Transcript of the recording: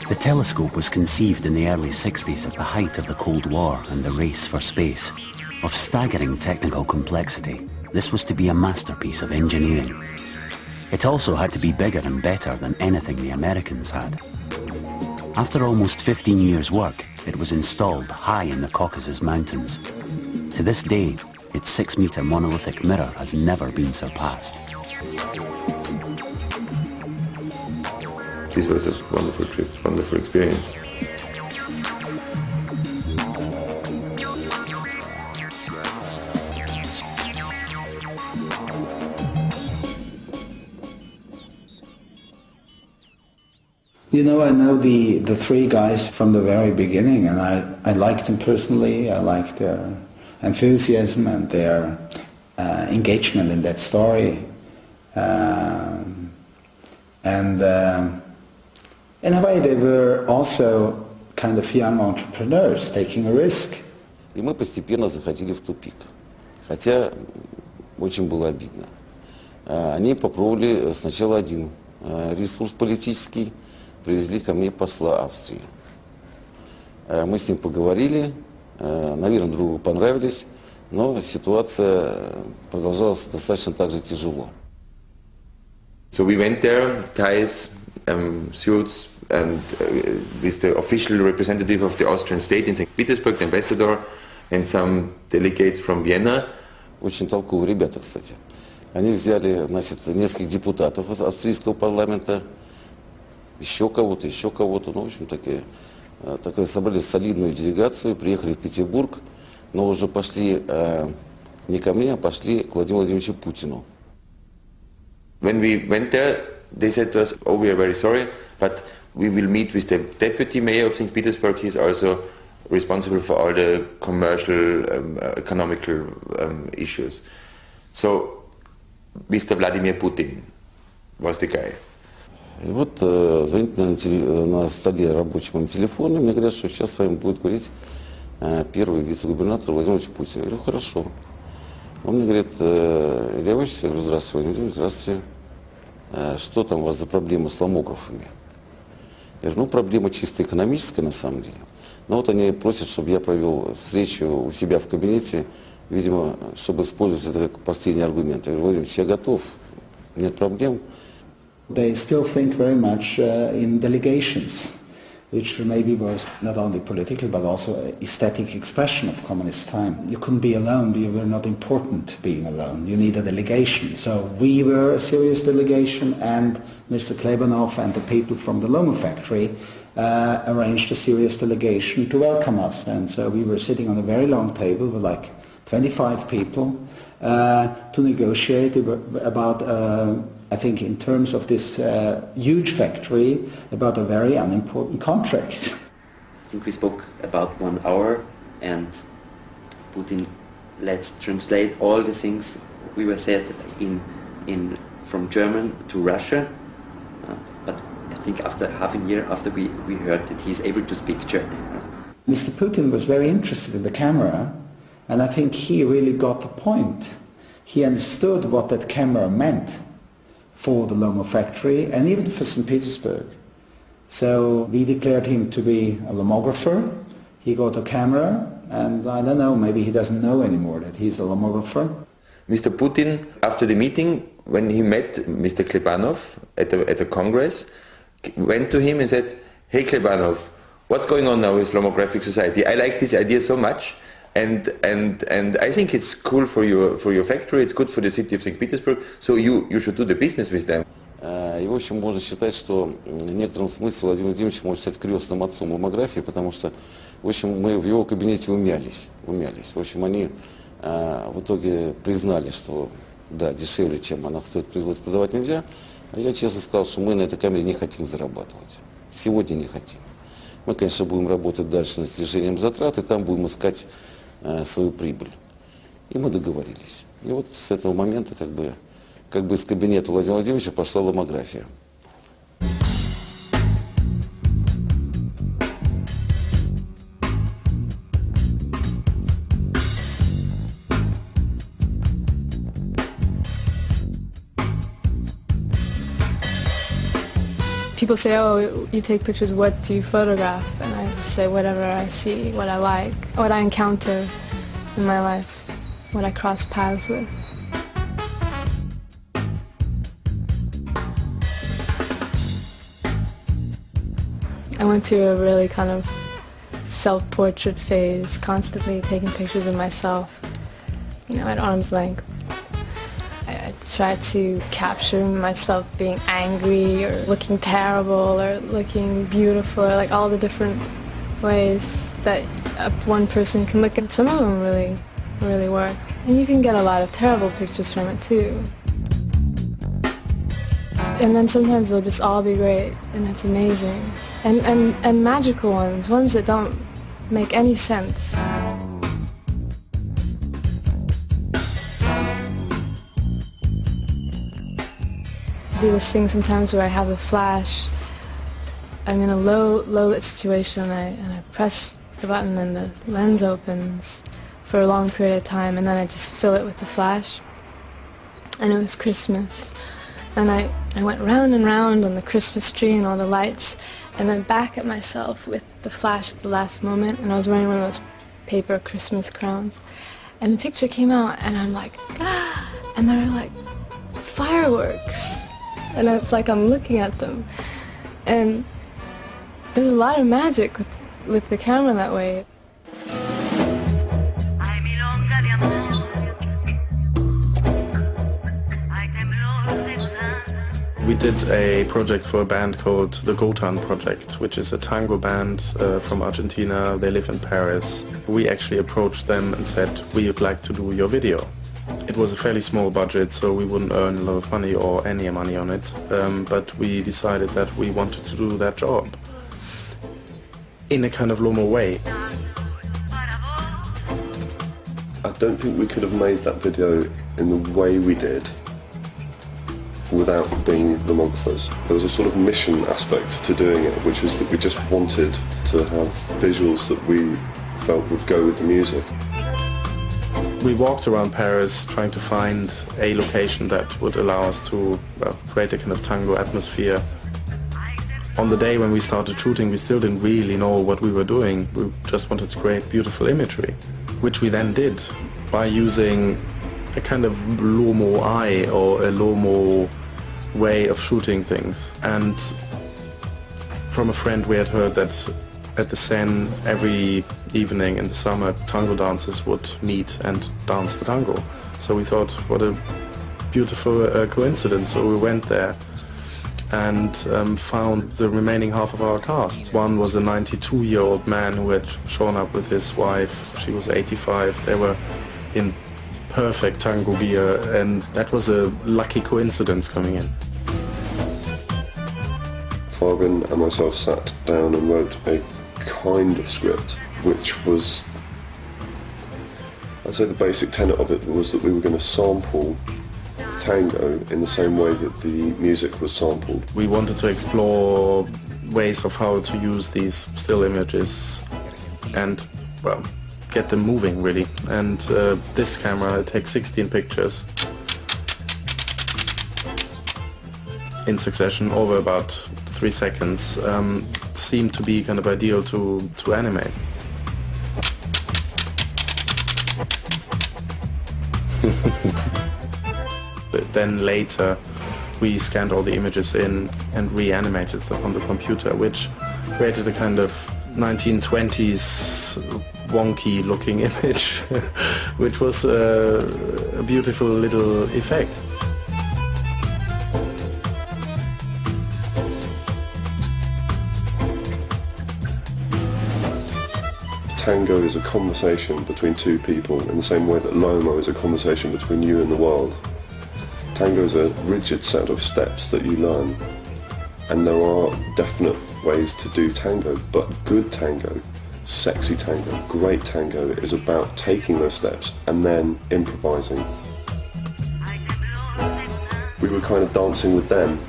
The telescope was conceived in the early 60s at the height of the Cold War and the race for space. Of staggering technical complexity, this was to be a masterpiece of engineering. It also had to be bigger and better than anything the Americans had. After almost 15 years' work, it was installed high in the Caucasus Mountains. To this day, its 6-meter monolithic mirror has never been surpassed. This was a wonderful trip, wonderful experience. You know, I know the three guys from the very beginning, and I liked them personally. I liked their enthusiasm and their engagement in that story. In a way, they were also kind of young entrepreneurs taking a risk. И мы постепенно заходили в тупик, хотя очень было обидно. Они попробовали сначала один ресурс политический, привезли ко мне посла Австрии. Мы с ним поговорили, наверное, друг другу понравились, но ситуация продолжалась достаточно так же тяжело. So we went there, ties, suits, and with the official representative of the Austrian state in St Petersburg, the ambassador, and some delegates from Vienna. Очень толковые ребята, кстати. Они взяли, значит, нескольких депутатов из австрийского парламента, еще кого-то, ну, в общем, такая собрали солидную делегацию, приехали в Петербург, но уже пошли не ко мне, а пошли к Владимиру Владимировичу Путину. When we went there, they said to us, "Oh, we are very sorry, but we will meet with the deputy mayor of St. Petersburg. He's also responsible for all the commercial, economical issues." So, Mr. Vladimir Putin was the guy. И вот звонит мне на столе рабочем телефоне, мне говорят, что сейчас с вами будет говорить первый вице-губернатор Владимир Владимирович Путин. Я говорю, хорошо. Он мне говорит, Илья Ильич, я говорю, здравствуйте, Владимир, здравствуйте. Что там у вас за проблемы с ломографами? Я говорю, ну, проблема чисто экономическая на самом деле. Но вот они просят, чтобы я провел встречу у себя в кабинете, видимо, чтобы использовать это как последний аргумент. Я говорю, Владимир Ильич, я готов, нет проблем. They still think very much in delegations, which maybe was not only political but also aesthetic expression of communist time. You couldn't be alone, you were not important being alone. You need a delegation. So we were a serious delegation, and Mr. Klebanov and the people from the Lomo factory arranged a serious delegation to welcome us. And so we were sitting on a very long table with like 25 people to negotiate about I think in terms of this huge factory, about a very unimportant contract. I think we spoke about 1 hour, and Putin let's translate all the things we were said from German to Russia. But I think after half a year after we heard that he's able to speak German. Mr. Putin was very interested in the camera, and I think he really got the point. He understood what that camera meant for the Lomo factory and even for St. Petersburg. So we declared him to be a lomographer. He got a camera, and I don't know, maybe he doesn't know anymore that he's a lomographer. Mr. Putin, after the meeting, when he met Mr. Klebanov at the Congress, went to him and said, "Hey Klebanov, what's going on now with Lomographic Society? I like this idea so much. And I think it's cool for your factory, it's good for the city of St. Petersburg, so you should do the business with them." И, в общем, можно считать, что в некотором смысле Владимир Владимирович может стать крестным отцом ломографии, потому что, в общем, мы в его кабинете умялись. В общем, они в итоге признали, что, да, дешевле, чем она стоит производить, продавать нельзя. А я честно сказал, что мы на этой камере не хотим зарабатывать. Сегодня не хотим. Мы, конечно, будем работать дальше над снижением затрат, и там будем искать свою прибыль. И мы договорились. И вот с этого момента как бы из кабинета Владимира Владимировича пошла ломография. people say, oh, you take pictures, what do you photograph? And I just say whatever I see, what I like, what I encounter in my life, what I cross paths with. I went through a really kind of self-portrait phase, constantly taking pictures of myself, you know, at arm's length. I tried to capture myself being angry or looking terrible or looking beautiful, or like all the different ways that one person can look, and some of them really work. And you can get a lot of terrible pictures from it too. And then sometimes they'll just all be great, and it's amazing. And magical ones that don't make any sense. I do this thing sometimes where I have a flash. I'm in a low lit situation, and I press the button and the lens opens for a long period of time, and then I just fill it with the flash. And it was Christmas. And I went round and round on the Christmas tree and all the lights, and then back at myself with the flash at the last moment, and I was wearing one of those paper Christmas crowns. And the picture came out, and I'm like, ah! And they're like fireworks. And it's like I'm looking at them. And there's a lot of magic with the camera that way. We did a project for a band called the Gotan Project, which is a tango band from Argentina. They live in Paris. We actually approached them and said, we would like to do your video. It was a fairly small budget, so we wouldn't earn a lot of money or any money on it, but we decided that we wanted to do that job in a kind of Lomo way. I don't think we could have made that video in the way we did without being Lomographers. There was a sort of mission aspect to doing it, which was that we just wanted to have visuals that we felt would go with the music. We walked around Paris trying to find a location that would allow us to create a kind of tango atmosphere. On the day when we started shooting, we still didn't really know what we were doing. We just wanted to create beautiful imagery, which we then did by using a kind of Lomo eye or a Lomo way of shooting things. And from a friend we had heard that at the Seine every evening in the summer tango dancers would meet and dance the tango. So we thought, what a beautiful coincidence. So we went there and found the remaining half of our cast. One was a 92-year-old man who had shown up with his wife. She was 85. They were in perfect tango gear, and that was a lucky coincidence coming in. Fabian and myself sat down and wrote a kind of script, which was, I'd say the basic tenet of it was that we were going to sample tango in the same way that the music was sampled. We wanted to explore ways of how to use these still images and, well, get them moving really. And this camera takes 16 pictures in succession over about 3 seconds. Seemed to be kind of ideal to animate. But then later we scanned all the images in and reanimated them on the computer, which created a kind of 1920s wonky looking image, which was a beautiful little effect. Tango is a conversation between two people in the same way that Lomo is a conversation between you and the world. Tango is a rigid set of steps that you learn, and there are definite ways to do tango, but good tango, sexy tango, great tango is about taking those steps and then improvising. We were kind of dancing with them.